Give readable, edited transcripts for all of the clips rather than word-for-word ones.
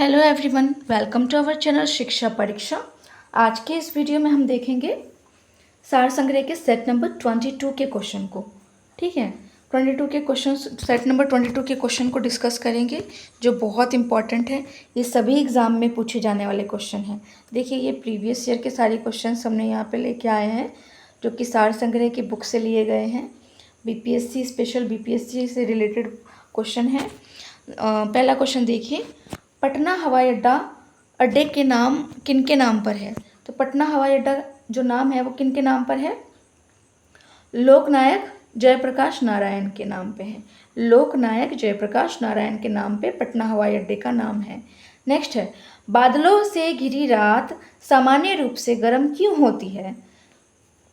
Hello everyone, welcome to our channel Shiksha Pariksha. आज के इस वीडियो में हम देखेंगे सार संग्रह के सेट नंबर 22 के क्वेश्चन को। ठीक है, 22 के क्वेश्चन, सेट नंबर 22 के क्वेश्चन को डिस्कस करेंगे जो बहुत इंपॉर्टेंट है। ये सभी एग्जाम में पूछे जाने वाले क्वेश्चन हैं। देखिए, ये प्रीवियस ईयर के सारे क्वेश्चन हमने यहाँ पे लेके आए हैं जो कि सार संग्रह की बुक से लिए गए हैं। बीपीएससी, स्पेशल बीपीएससी से रिलेटेड क्वेश्चन है। पहला क्वेश्चन देखिए, पटना हवाई अड्डे के नाम किन के नाम पर है? तो पटना हवाई अड्डा जो नाम है वो किन के नाम पर है? लोकनायक जयप्रकाश नारायण के नाम पे है। लोकनायक जयप्रकाश नारायण के नाम पे पटना हवाई अड्डे का नाम है। नेक्स्ट है, बादलों से घिरी रात सामान्य रूप से गर्म क्यों होती है?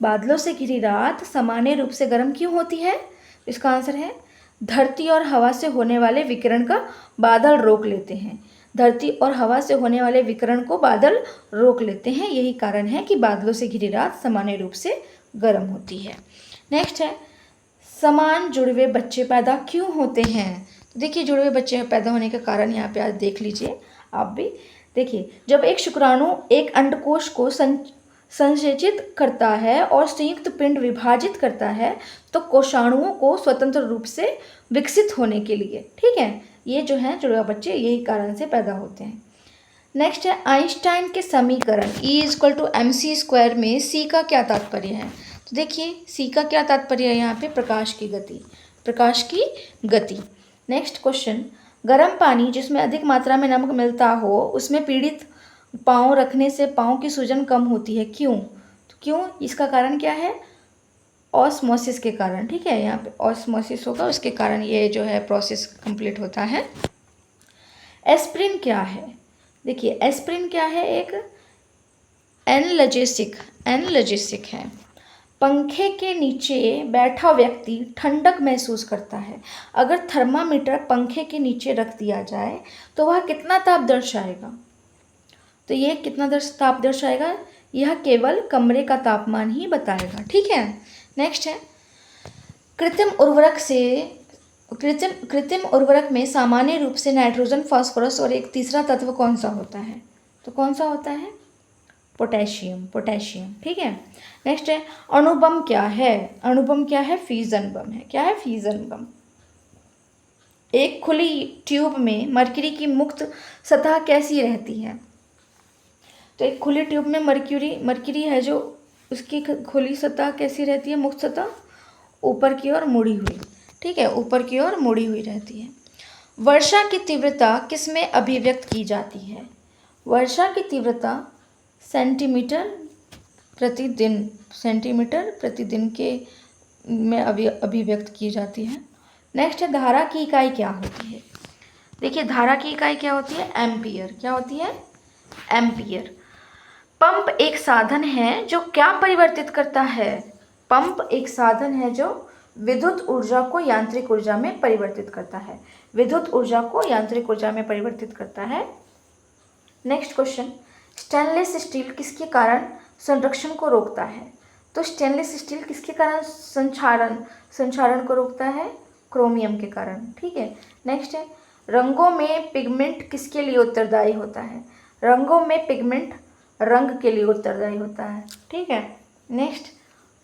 बादलों से घिरी रात सामान्य रूप से गर्म क्यों होती है? इसका आंसर है, धरती और हवा से होने वाले विकिरण का बादल रोक लेते हैं। धरती और हवा से होने वाले विकिरण को बादल रोक लेते हैं, यही कारण है कि बादलों से घिरी रात सामान्य रूप से गर्म होती है। नेक्स्ट है, समान जुड़वे बच्चे पैदा क्यों होते हैं? तो देखिए, जुड़वे बच्चे पैदा होने का कारण यहाँ पे आज देख लीजिए आप भी। देखिए, जब एक शुक्राणु एक अंडकोश को संसेचित करता है और संयुक्त पिंड विभाजित करता है तो कोषाणुओं को स्वतंत्र रूप से विकसित होने के लिए, ठीक है, ये जो है जुड़वा बच्चे यही कारण से पैदा होते हैं। नेक्स्ट है, आइंस्टाइन के समीकरण E=mc² में सी का क्या तात्पर्य है? तो देखिए, सी का क्या तात्पर्य है यहाँ पे? प्रकाश की गति, प्रकाश की गति। नेक्स्ट क्वेश्चन, गर्म पानी जिसमें अधिक मात्रा में नमक मिलता हो उसमें पीड़ित पाँव रखने से पाँव की सूजन कम होती है, क्यों? तो क्यों, इसका कारण क्या है? ऑस्मोसिस के कारण। ठीक है, यहाँ पे ऑस्मोसिस होगा, उसके कारण ये जो है प्रोसेस कंप्लीट होता है। एस्प्रिन क्या है? देखिए, एस्प्रिन क्या है? एक एनाल्जेसिक है। पंखे के नीचे बैठा व्यक्ति ठंडक महसूस करता है। अगर थर्मामीटर पंखे के नीचे रख दिया जाए तो वह कितना ताप दर्शाएगा? तो ये कितना ताप दर्शाएगा? यह केवल कमरे का तापमान ही बताएगा। ठीक है, नेक्स्ट है, कृत्रिम उर्वरक में सामान्य रूप से नाइट्रोजन, फास्फोरस और एक तीसरा तत्व कौन सा होता है? तो कौन सा होता है? पोटेशियम। ठीक है, नेक्स्ट है, अणुबम क्या है? अणुबम क्या है? फ्यूजन बम है। क्या है? फ्यूजन बम। एक खुली ट्यूब में मरकरी की मुक्त सतह कैसी रहती है? तो एक खुली ट्यूब में मरकरी है जो, उसकी खुली सतह कैसी रहती है? मुक्त सतह ऊपर की ओर मुड़ी हुई। ठीक है, ऊपर की ओर मुड़ी हुई रहती है। वर्षा की तीव्रता किस में अभिव्यक्त की जाती है? वर्षा की तीव्रता सेंटीमीटर प्रतिदिन के में अभिव्यक्त की जाती है। नेक्स्ट है, धारा की इकाई क्या होती है? देखिए, धारा की इकाई क्या होती है? एम्पियर। क्या होती है? एम्पियर। पंप एक साधन है जो क्या परिवर्तित करता है? पंप एक साधन है जो विद्युत ऊर्जा को यांत्रिक ऊर्जा में परिवर्तित करता है। विद्युत ऊर्जा को यांत्रिक ऊर्जा में परिवर्तित करता है। नेक्स्ट क्वेश्चन, स्टेनलेस स्टील किसके कारण संरक्षण को रोकता है? तो स्टेनलेस स्टील किसके कारण संक्षारण को रोकता है? क्रोमियम के कारण। ठीक है, नेक्स्ट है, रंगों में पिगमेंट किसके लिए उत्तरदायी होता है? रंगों में पिगमेंट रंग के लिए उत्तरदायी होता है। ठीक है, नेक्स्ट,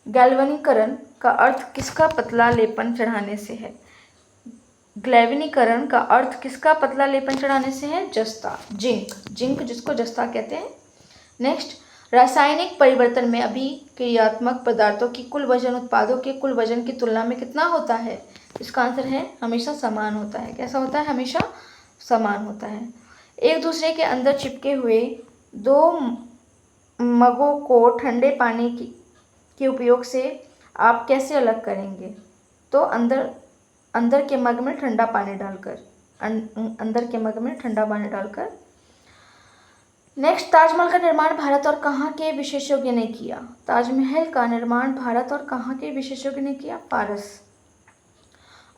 गैल्वेनीकरण का अर्थ किसका पतला लेपन चढ़ाने से है? ग्लैविनीकरण का अर्थ किसका पतला लेपन चढ़ाने से है? जस्ता, जिंक, जिसको जस्ता कहते हैं। नेक्स्ट, रासायनिक परिवर्तन में अभिक्रियात्मक पदार्थों की कुल वजन उत्पादों के कुल वजन की तुलना में कितना होता है? इसका आंसर है, हमेशा समान होता है। कैसा होता है? हमेशा समान होता है। एक दूसरे के अंदर चिपके हुए दो मगों को ठंडे पानी के उपयोग से आप कैसे अलग करेंगे? तो अंदर के मग में ठंडा पानी डालकर नेक्स्ट, ताजमहल का निर्माण भारत और कहाँ के विशेषज्ञ ने किया? ताजमहल का निर्माण भारत और कहाँ के विशेषज्ञ ने किया? पारस।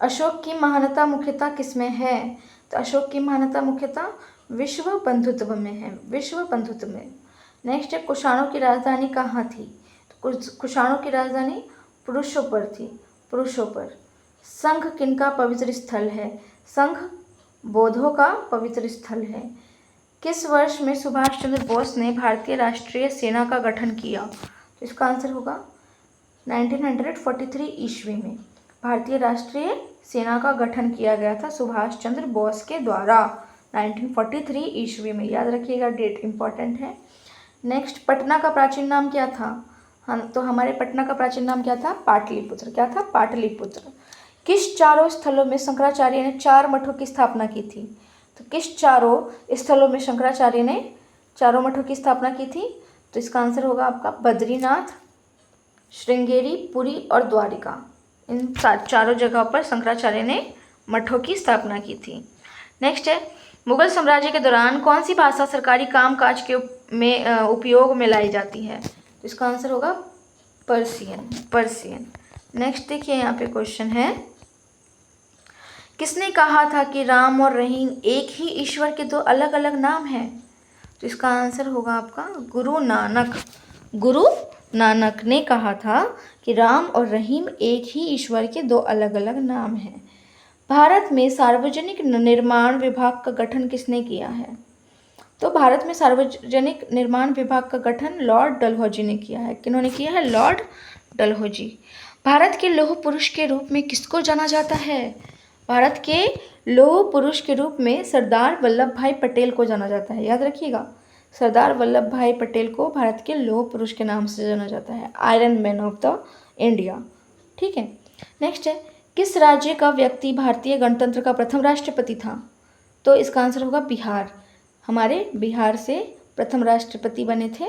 अशोक की महानता मुख्यतः किसमें है? तो अशोक की महानता मुख्यतः विश्व बंधुत्व में है। विश्व बंधुत्व में। नेक्स्ट है, कुषाणों की राजधानी कहाँ थी? तो कुषाणों की राजधानी पुरुषोपर थी। पुरुषोपर। संघ किनका पवित्र स्थल है? संघ बौद्धों का पवित्र स्थल है। किस वर्ष में सुभाष चंद्र बोस ने भारतीय राष्ट्रीय सेना का गठन किया? तो इसका आंसर होगा 1943 ईस्वी में भारतीय राष्ट्रीय सेना का गठन किया गया था सुभाष चंद्र बोस के द्वारा 1943 ईस्वी में। याद रखिएगा, डेट इंपॉर्टेंट है। नेक्स्ट, पटना का प्राचीन नाम क्या था? तो हमारे पटना का प्राचीन नाम क्या था? पाटलिपुत्र। क्या था? पाटलिपुत्र। किस चारों स्थलों में शंकराचार्य ने 4 मठों की स्थापना की थी? तो किस चारों स्थलों में शंकराचार्य ने 4 मठों की स्थापना की थी? तो इसका आंसर होगा आपका बद्रीनाथ, श्रृंगेरी, पुरी और द्वारिका। इन चारों जगहों पर शंकराचार्य ने मठों की स्थापना की थी। नेक्स्ट है, मुगल साम्राज्य के दौरान कौन सी भाषा सरकारी कामकाज के उपयोग में लाई जाती है? तो इसका आंसर होगा पर्शियन। नेक्स्ट देखिए, यहाँ पे क्वेश्चन है, किसने कहा था कि राम और रहीम एक ही ईश्वर के 2 अलग अलग नाम हैं? तो इसका आंसर होगा आपका गुरु नानक ने कहा था कि राम और रहीम एक ही ईश्वर के 2 अलग अलग नाम हैं। भारत में सार्वजनिक निर्माण विभाग का गठन किसने किया है? तो भारत में सार्वजनिक निर्माण विभाग का गठन लॉर्ड डलहौजी ने किया है। किन्होंने किया है? लॉर्ड डलहौजी। भारत के लौह पुरुष के रूप में किसको जाना जाता है? भारत के लौह पुरुष के रूप में सरदार वल्लभ भाई पटेल को जाना जाता है। याद रखिएगा, सरदार वल्लभ भाई पटेल को भारत के लौह पुरुष के नाम से जाना जाता है, iron man of the India. ठीक है। नेक्स्ट है, किस राज्य का व्यक्ति भारतीय गणतंत्र का प्रथम राष्ट्रपति था? तो इसका आंसर होगा बिहार। हमारे बिहार से प्रथम राष्ट्रपति बने थे।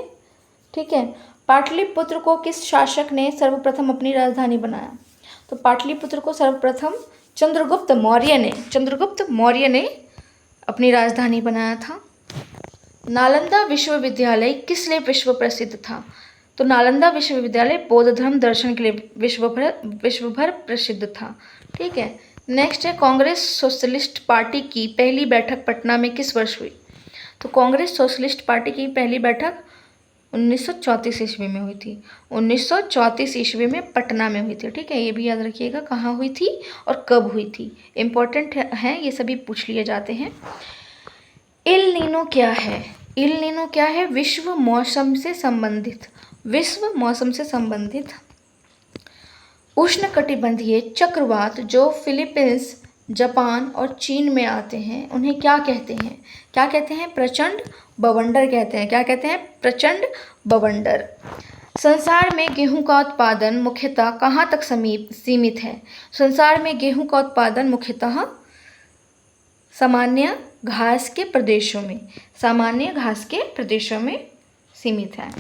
ठीक है। पाटलिपुत्र को किस शासक ने सर्वप्रथम अपनी राजधानी बनाया? तो पाटलिपुत्र को सर्वप्रथम चंद्रगुप्त मौर्य ने अपनी राजधानी बनाया था। नालंदा विश्वविद्यालय किस लिए विश्व प्रसिद्ध था? तो नालंदा विश्वविद्यालय बौद्ध धर्म दर्शन के लिए विश्वभर प्रसिद्ध था। ठीक है। नेक्स्ट है, कांग्रेस सोशलिस्ट पार्टी की पहली बैठक पटना में किस वर्ष हुई? तो कांग्रेस सोशलिस्ट पार्टी की पहली बैठक 1934 ईस्वी में हुई थी। 1934 ईस्वी में पटना में हुई थी। ठीक है, ये भी याद रखिएगा कहाँ हुई थी और कब हुई थी। इम्पोर्टेंट है, ये सभी पूछ लिए जाते हैं। इल नीनो क्या है? इल नीनो क्या है? विश्व मौसम से संबंधित उष्णकटिबंधीय चक्रवात जो फिलीपींस, जापान और चीन में आते हैं, उन्हें क्या कहते हैं? क्या कहते हैं? प्रचंड बवंडर कहते हैं। क्या कहते हैं? प्रचंड बवंडर। संसार में गेहूं का उत्पादन मुख्यतः कहाँ तक सीमित है? संसार में गेहूं का उत्पादन मुख्यतः सामान्य घास के प्रदेशों में सीमित है।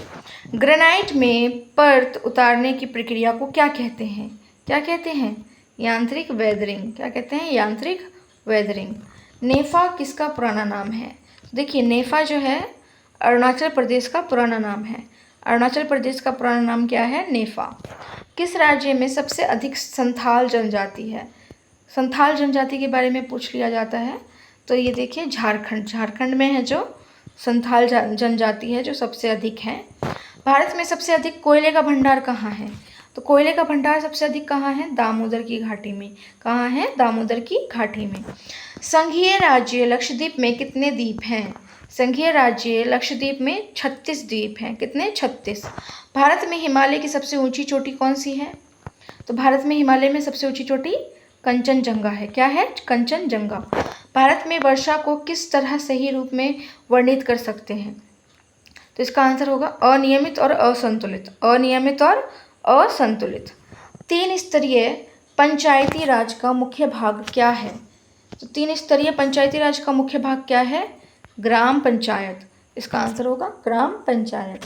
ग्रेनाइट में परत उतारने की प्रक्रिया को क्या कहते हैं? क्या कहते हैं? यांत्रिक वेदरिंग। क्या कहते हैं? यांत्रिक वेदरिंग। नेफा किसका पुराना नाम है? देखिए, नेफा जो है अरुणाचल प्रदेश का पुराना नाम है। अरुणाचल प्रदेश का पुराना नाम क्या है? नेफा। किस राज्य में सबसे अधिक संथाल जनजाति है? संथाल जनजाति के बारे में पूछ लिया जाता है। तो ये देखिए, झारखंड में है जो संथाल जनजाति है जो सबसे अधिक है। भारत में सबसे अधिक कोयले का भंडार कहाँ है? तो कोयले का भंडार सबसे अधिक कहाँ है? दामोदर की घाटी में। कहाँ है? दामोदर की घाटी में। संघीय राज्य लक्षद्वीप में कितने द्वीप हैं? संघीय राज्य लक्षद्वीप में 36 द्वीप हैं। कितने? 36। भारत में हिमालय की सबसे ऊंची चोटी कौन सी है? तो भारत में हिमालय में सबसे ऊंची चोटी कंचनजंगा है। क्या है? कंचनजंगा। भारत में वर्षा को किस तरह सही रूप में वर्णित कर सकते हैं? तो इसका आंसर होगा अनियमित और असंतुलित। अनियमित और असंतुलित। 3 स्तरीय पंचायती राज का मुख्य भाग क्या है? तो 3 स्तरीय पंचायती राज का मुख्य भाग क्या है? ग्राम पंचायत। इसका आंसर होगा ग्राम पंचायत।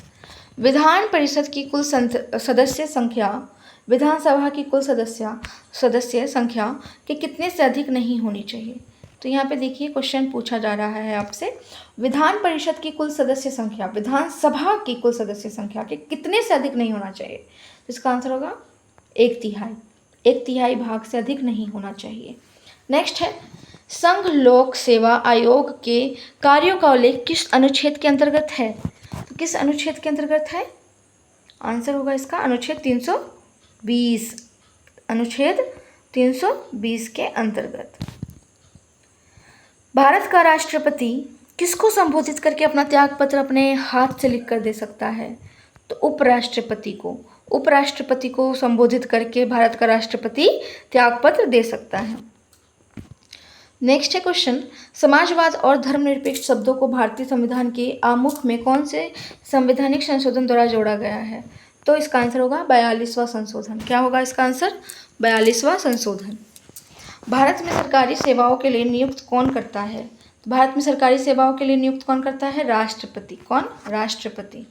विधान परिषद की कुल सदस्य संख्या विधानसभा की कुल सदस्य संख्या के कितने से अधिक नहीं होनी चाहिए? तो यहाँ पे देखिए, क्वेश्चन पूछा जा रहा है आपसे, विधान परिषद की कुल सदस्य संख्या विधानसभा की कुल सदस्य संख्या के कितने से अधिक नहीं होना चाहिए? तो इसका आंसर होगा 1/3। 1/3 भाग से अधिक नहीं होना चाहिए। नेक्स्ट है, संघ लोक सेवा आयोग के कार्यों का उल्लेख किस अनुच्छेद के अंतर्गत है? तो किस अनुच्छेद के अंतर्गत है? आंसर होगा इसका अनुच्छेद 320। अनुच्छेद 320 के अंतर्गत। भारत का राष्ट्रपति किसको संबोधित करके अपना त्याग पत्र अपने हाथ से लिख कर दे सकता है? तो उपराष्ट्रपति को। उपराष्ट्रपति को संबोधित करके भारत का राष्ट्रपति त्याग पत्र दे सकता है। नेक्स्ट है क्वेश्चन, समाजवाद और धर्मनिरपेक्ष शब्दों को भारतीय संविधान के आमुख में कौन से संवैधानिक संशोधन द्वारा जोड़ा गया है? तो इसका आंसर होगा 42वां संशोधन। क्या होगा इसका आंसर? 42वां संशोधन। भारत में सरकारी सेवाओं के लिए नियुक्त कौन करता है? भारत में सरकारी सेवाओं के लिए नियुक्त कौन करता है? राष्ट्रपति। कौन? राष्ट्रपति।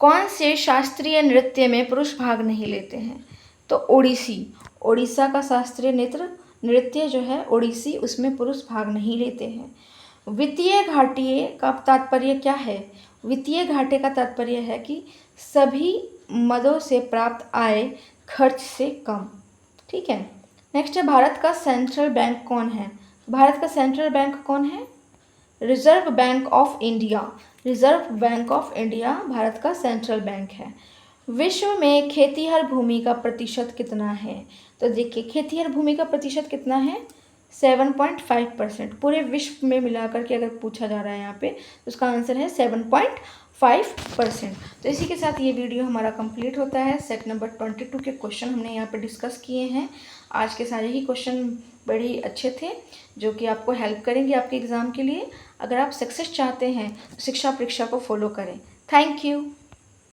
कौन से शास्त्रीय नृत्य में पुरुष भाग नहीं लेते हैं? तो ओडिसी। ओडिशा का शास्त्रीय नृत्य जो है ओडिसी, उसमें पुरुष भाग नहीं लेते हैं। वित्तीय घाटे का तात्पर्य क्या है? वित्तीय घाटे का तात्पर्य है कि सभी मदों से प्राप्त आय खर्च से कम। ठीक है। नेक्स्ट है, भारत का सेंट्रल बैंक कौन है? भारत का सेंट्रल बैंक कौन है? Reserve bank of India. Reserve bank of India Bharat का सेंट्रल बैंक है। विश्व में खेतीहर भूमि का प्रतिशत कितना है? तो देखिए, खेतीहर भूमि का प्रतिशत कितना है? 7.5%। पूरे विश्व में मिलाकर के अगर पूछा जा रहा है यहाँ पे, तो उसका आंसर है 7.5%। तो इसी के साथ ये वीडियो हमारा कंप्लीट होता है। सेट नंबर 22 के क्वेश्चन हमने यहाँ पे डिस्कस किए हैं। आज के सारे ही क्वेश्चन बड़े ही अच्छे थे, जो कि आपको हेल्प करेंगे आपके एग्ज़ाम के लिए। अगर आप सक्सेस चाहते हैं तो शिक्षा परीक्षा को फॉलो करें। Thank you.